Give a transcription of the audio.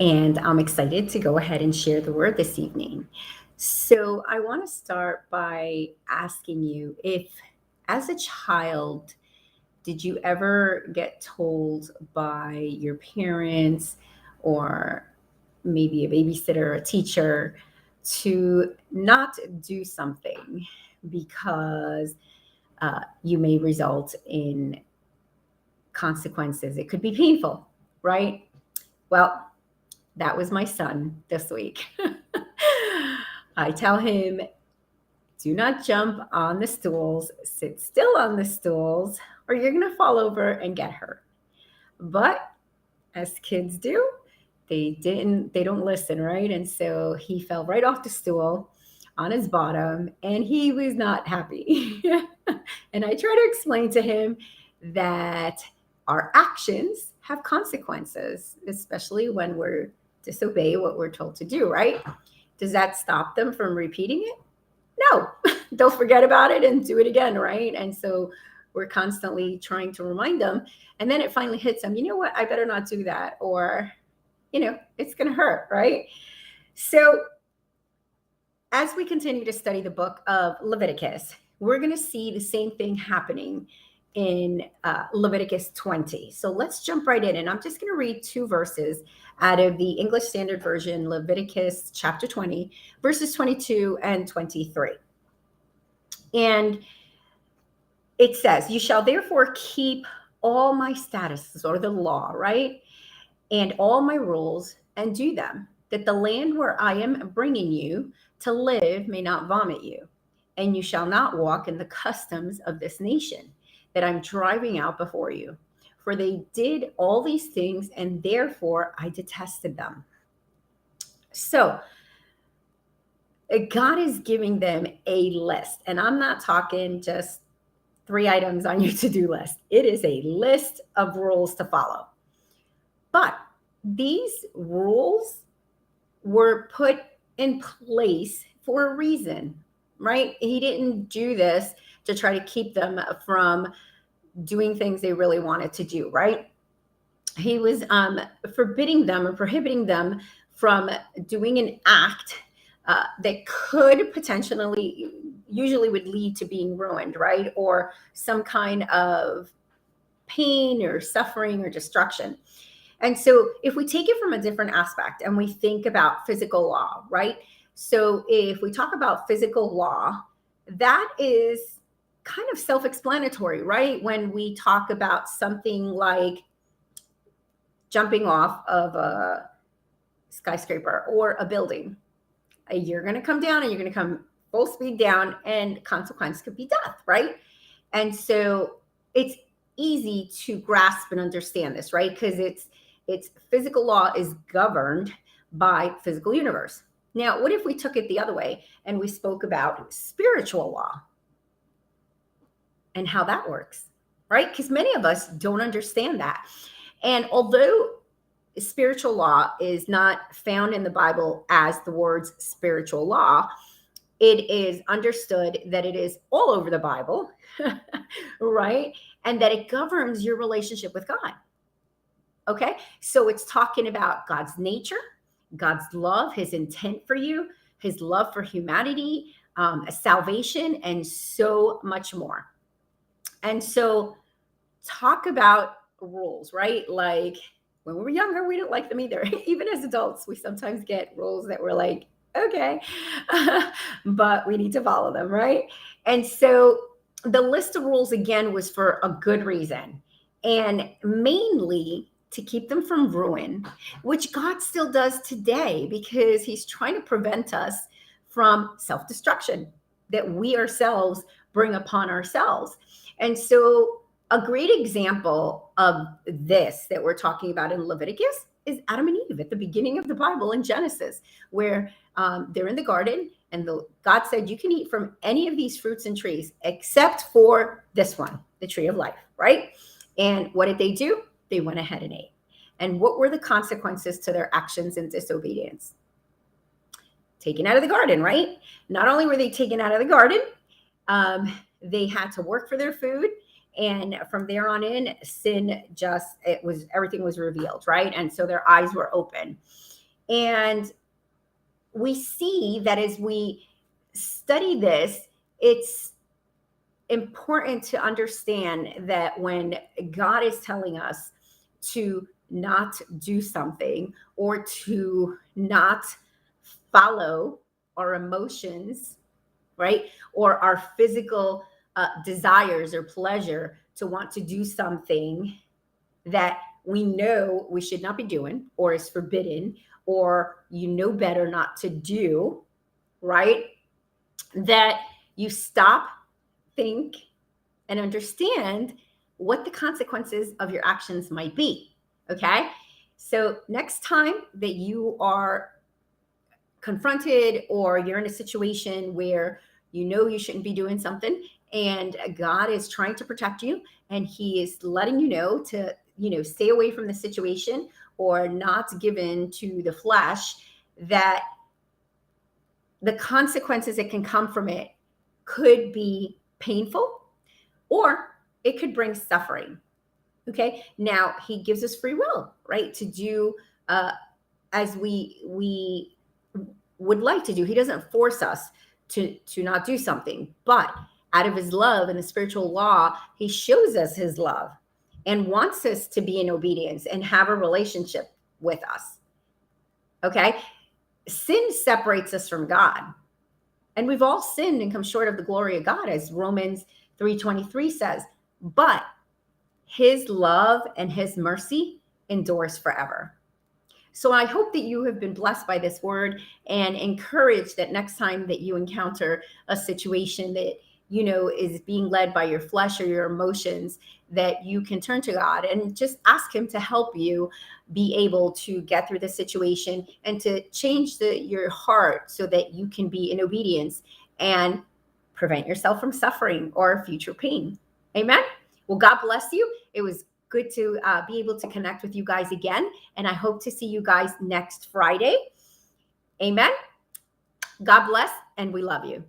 and I'm excited to go ahead and share the word this evening. So, I want to start by asking you if, as a child, did you ever get told by your parents or maybe a babysitter or a teacher to not do something because you may result in consequences? It could be painful, right? Well, that was my son this week. I tell him, do not jump on the stools, sit still on the stools, or you're going to fall over and get hurt. But as kids do, they don't listen, right? And so he fell right off the stool on his bottom and he was not happy. And I try to explain to him that our actions have consequences, especially when we're disobey what we're told to do, right? Does that stop them from repeating it? No. They'll forget about it and do it again, right? And so we're constantly trying to remind them. And then it finally hits them, you know what? I better not do that. Or, it's going to hurt, right? So as we continue to study the book of Leviticus, we're going to see the same thing happening in Leviticus 20. So let's jump right in. And I'm just going to read two verses out of the English Standard Version, Leviticus chapter 20, verses 22 and 23. And it says, you shall therefore keep all my statutes, or the law, right? And all my rules and do them, that the land where I am bringing you to live may not vomit you. And you shall not walk in the customs of this nation that I'm driving out before you. For they did all these things, and therefore I detested them. So God is giving them a list. And I'm not talking just 3 items on your to-do list. It is a list of rules to follow. But these rules were put in place for a reason, right? He didn't do this to try to keep them from doing things they really wanted to do, right? He was forbidding them or prohibiting them from doing an act that could potentially, usually would lead to being ruined, right? Or some kind of pain or suffering or destruction. And so if we take it from a different aspect and we think about physical law, right? So if we talk about physical law, that is kind of self-explanatory, right? When we talk about something like jumping off of a skyscraper or a building, you're going to come down and you're going to come full speed down, and consequence could be death, right? And so it's easy to grasp and understand this, right? Because it's physical law is governed by physical universe. Now, what if we took it the other way and we spoke about spiritual law and how that works, right? Because many of us don't understand that. And although spiritual law is not found in the Bible as the words spiritual law, it is understood that it is all over the Bible, right? And that it governs your relationship with God. Okay, so it's talking about God's nature, God's love, his intent for you, his love for humanity, salvation, and so much more. And so, talk about rules, right? Like when we were younger, we didn't like them either. Even as adults, we sometimes get rules that we're like, okay, but we need to follow them, right? And so, the list of rules again was for a good reason, and mainly to keep them from ruin, which God still does today because he's trying to prevent us from self destruction that we ourselves bring upon ourselves. And so, a great example of this that we're talking about in Leviticus is Adam and Eve at the beginning of the Bible in Genesis, where they're in the garden and God said, you can eat from any of these fruits and trees except for this one, the tree of life, right? And what did they do? They went ahead and ate. And what were the consequences to their actions and disobedience? Taken out of the garden, right? Not only were they taken out of the garden, they had to work for their food, And from there on in, sin just, everything was revealed, right? And so their eyes were open. And we see that as we study this, it's important to understand that when God is telling us to not do something or to not follow our emotions, right? Or our physical desires or pleasure to want to do something that we know we should not be doing or is forbidden or better not to do, right? That you stop, think, and understand what the consequences of your actions might be. Okay. So next time that you are confronted or you're in a situation where you shouldn't be doing something and God is trying to protect you and he is letting you know to, stay away from the situation or not give in to the flesh, that the consequences that can come from it could be painful or it could bring suffering. Okay. Now he gives us free will, right? To do as we would like to do. He doesn't force us to not do something, but out of his love and the spiritual law, he shows us his love and wants us to be in obedience and have a relationship with us. Okay. Sin separates us from God. And we've all sinned and come short of the glory of God, as Romans 3:23 says. But his love and his mercy endures forever. So I hope that you have been blessed by this word and encouraged that next time that you encounter a situation that is being led by your flesh or your emotions, that you can turn to God and just ask him to help you be able to get through the situation and to change your heart so that you can be in obedience and prevent yourself from suffering or future pain. Amen. Well, God bless you. It was good to be able to connect with you guys again. And I hope to see you guys next Friday. Amen. God bless, and we love you.